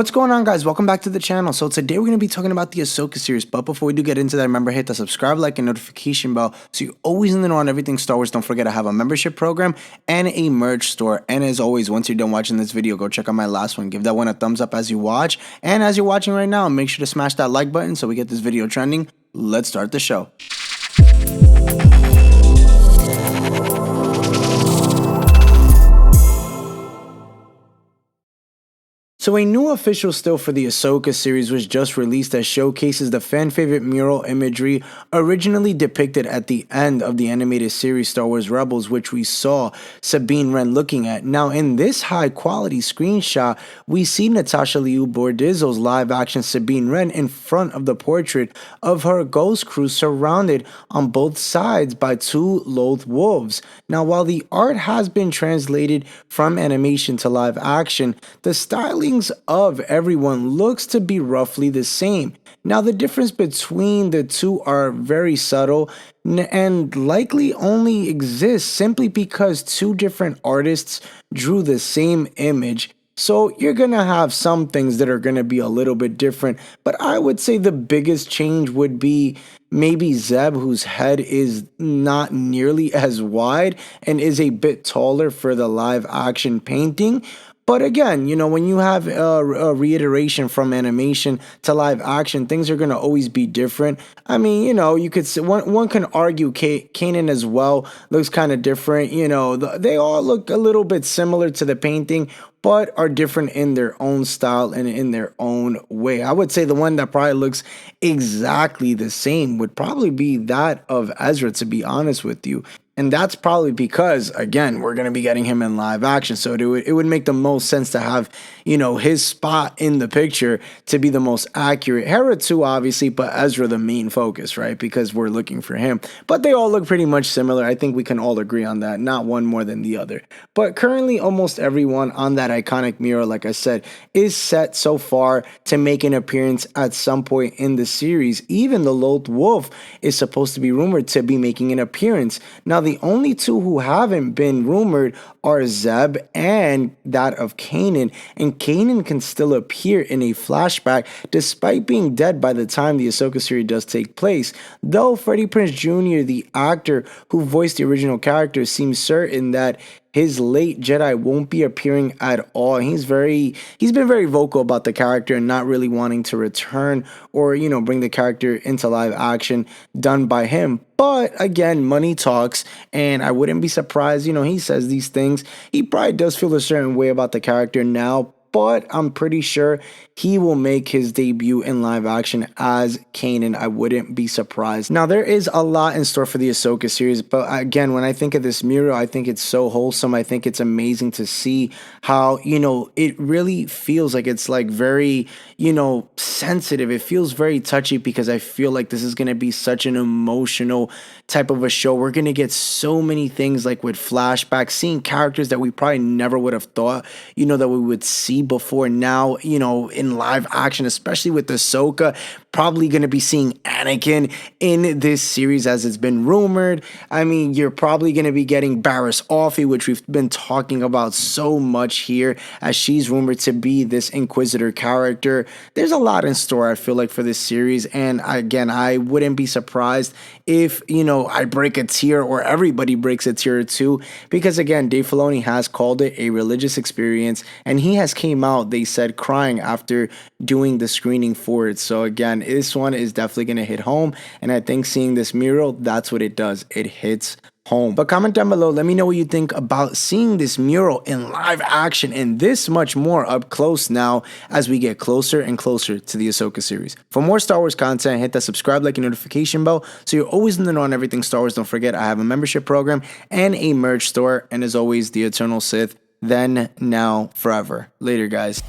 What's going on, guys? Welcome back to the channel. So today we're going to be talking about the Ahsoka series, but before we do get into that, remember, hit the subscribe, like, and notification bell so you're always in the know on everything Star Wars. Don't forget I have a membership program and a merch store. And as always, once you're done watching this video, go check out my last one. Give that one a thumbs up as you watch. And as you're watching right now, make sure to smash that like button so we get this video trending. Let's start the show. So a new official still for the Ahsoka series was just released that showcases the fan favorite mural imagery originally depicted at the end of the animated series Star Wars Rebels, which we saw Sabine Wren looking at. Now in this high quality screenshot, we see Natasha Liu Bordizzo's live action Sabine Wren in front of the portrait of her ghost crew surrounded on both sides by two loathed wolves. Now while the art has been translated from animation to live action, the styling of everyone looks to be roughly the same. Now the difference between the two are very subtle and likely only exists simply because two different artists drew the same image. So you're going to have some things that are going to be a little bit different, but I would say the biggest change would be maybe Zeb, whose head is not nearly as wide and is a bit taller for the live action painting. But again, you know, when you have a reiteration from animation to live action, things are going to always be different. I mean, you know, you could say, one can argue Kanan as well looks kind of different. You know, they all look a little bit similar to the painting, but are different in their own style and in their own way. I would say the one that probably looks exactly the same would probably be that of Ezra, to be honest with you. And that's probably because, again, we're going to be getting him in live action. So it would make the most sense to have, you know, his spot in the picture to be the most accurate. Hera too, obviously, but Ezra the main focus, right? Because we're looking for him. But they all look pretty much similar. I think we can all agree on that. Not one more than the other. But currently, almost everyone on that iconic mural, like I said, is set so far to make an appearance at some point in the series. Even the Loathed Wolf is supposed to be rumored to be making an appearance. Now, the only two who haven't been rumored are Zeb and that of Kanan, and Kanan can still appear in a flashback despite being dead by the time the Ahsoka series does take place, though Freddie Prinze Jr., the actor who voiced the original character, seems certain that his late Jedi won't be appearing at all. He's been very vocal about the character and not really wanting to return or, you know, bring the character into live action done by him. But again, money talks, and I wouldn't be surprised, you know, he says these things. He probably does feel a certain way about the character now, but I'm pretty sure he will make his debut in live action as Kanan. I wouldn't be surprised. Now, there is a lot in store for the Ahsoka series, but again, when I think of this mural, I think it's so wholesome. I think it's amazing to see how, you know, it really feels like it's like very, you know, sensitive. It feels very touchy because I feel like this is going to be such an emotional type of a show. We're going to get so many things like with flashbacks, seeing characters that we probably never would have thought, you know, that we would see before now, you know, in live action, especially with Ahsoka. Probably going to be seeing Anakin in this series as it's been rumored. I mean, you're probably going to be getting Barriss Offee, which we've been talking about so much here, as she's rumored to be this Inquisitor character. There's a lot in store, I feel like, for this series. And again, I wouldn't be surprised if, you know, I break a tear or everybody breaks a tear or two, because again, Dave Filoni has called it a religious experience, and he has came out, they said, crying after doing the screening for it. So again, this one is definitely going to hit home, and I think seeing this mural, that's what it does. It hits home. But comment down below, let me know what you think about seeing this mural in live action and this much more up close now as we get closer and closer to the Ahsoka series. For more Star Wars content, hit that subscribe, like, and notification bell so you're always in the know on everything Star Wars. Don't forget, I have a membership program and a merch store, and as always, the Eternal Sith, then, now, forever. Later, guys.